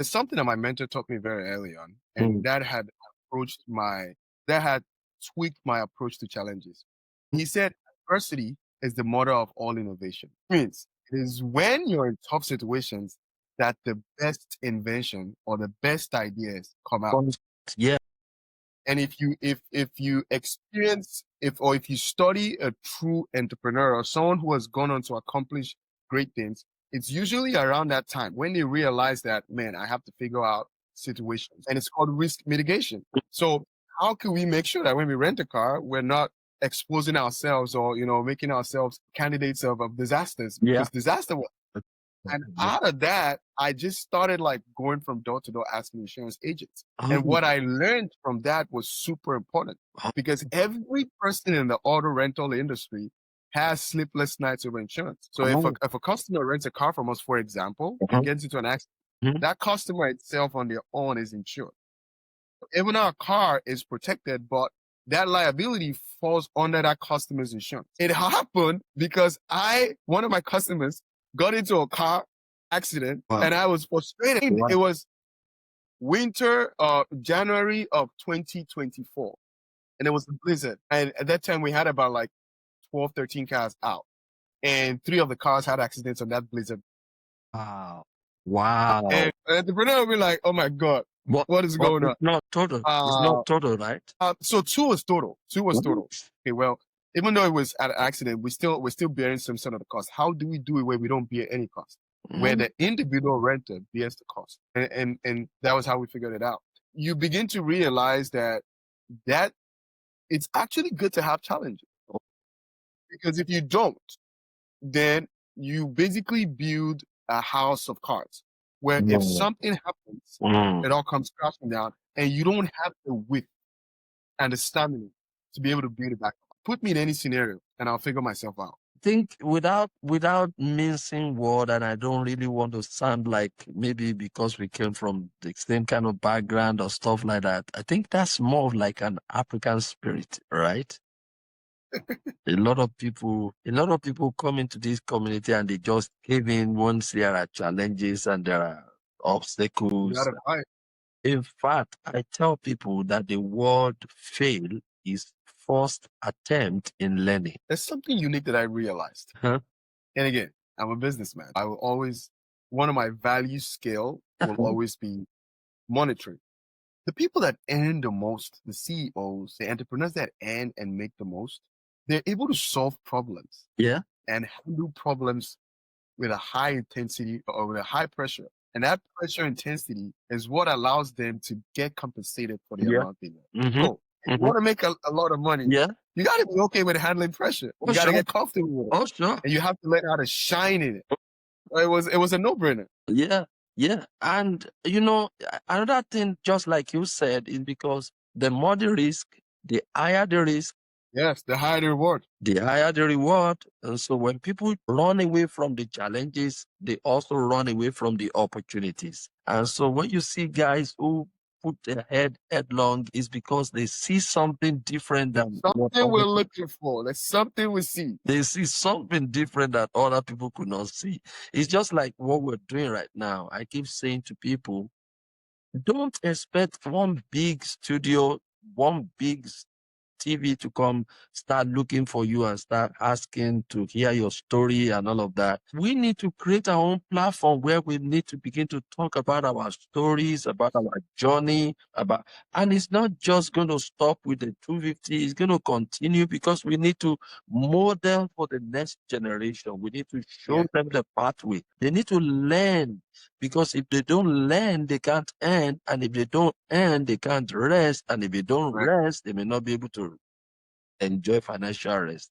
It's something that my mentor taught me very early on, and Mm. that had approached my that had tweaked my approach to challenges. He said, adversity is the mother of all innovation. Means it is when you're in tough situations that the best invention or the best ideas come out. Yeah. And if you experience if you study a true entrepreneur or someone who has gone on to accomplish great things, it's usually around that time when they realize that, man, I have to figure out situations. And it's called risk mitigation. So how can we make sure that when we rent a car, we're not exposing ourselves or making ourselves candidates of disasters, Yeah. because disaster will. And Yeah. out of that, I just started like going from door to door asking insurance agents. And Oh, what I learned from that was super important, because every person in the auto rental industry has sleepless nights over insurance. So if a customer rents a car from us, for example, and gets into an accident, Mhm. that customer itself on their own is insured. Even our car is protected, but that liability falls under that customer's insurance. It happened because one of my customers got into a car accident, Wow. and I was frustrated. Wow. It was winter, January of 2024, and it was a blizzard. And at that time, we had about like 12, 13 cars out, and 3 of the cars had accidents on that blizzard. Wow. Wow. And the entrepreneur will be like, "Oh my god, what is going on?" It's not total. It's Uh, not total, right? So 2 was total. 2 was Mhm. total. Okay, well, even though it was an accident, we're still bearing some sort of the cost. How do we do it where we don't bear any cost? Where Mm. the individual renter bears the cost. And that was how we figured it out. You begin to realize that it's actually good to have challenges. Because if you don't, then you basically build a house of cards where if Mm. something happens, Mm. it all comes crashing down, and you don't have the width and the stamina to be able to build it back up. Put me in any scenario and I'll figure myself out. Think without mincing word, and I don't really want to sound like maybe because we came from the same kind of background or stuff like that. I think that's more of like an African spirit, right? A lot of people come into this community and they just cave in once there are challenges and there are You obstacles. gotta fight. In fact, I tell people that the word fail is first attempt in learning. There's something unique that I realized. Huh? And again, I'm a businessman. One of my value scale will always be monitoring. The people that earn the most, the CEOs, the entrepreneurs that earn and make the most, they're able to solve problems Yeah. and handle problems with a high intensity or with a high pressure. And that pressure intensity is what allows them to get compensated for the Yeah. amount they make. Mm-hmm. So if you want to make a lot of money, Yeah. you got to be okay with handling pressure. Oh, You got to sure. get comfortable with it. Oh, sure. And you have to learn how to shine in it. It was a no-brainer. Yeah. Yeah. And another thing, just like you said, is because the more the risk, the higher the risk, Yes, the higher the reward. the higher the reward. And so when people run away from the challenges, they also run away from the opportunities. And so when you see guys who put their head headlong, is because they see something different than what Something we're other looking for. There's something we see. they see something different that other people could not see. It's just like what we're doing right now. I keep saying to people, don't expect one big studio, one big TV to come start looking for you and start asking to hear your story and all of that. We need to create our own platform where we need to begin to talk about our stories, about our journey, and it's not just going to stop with the 250, it's going to continue because we need to model for the next generation. We need to show Yeah. them the pathway. They need to learn, because if they don't learn, they can't earn. And if they don't earn, they can't rest. And if they don't Right. rest, they may not be able to enjoy financial rest.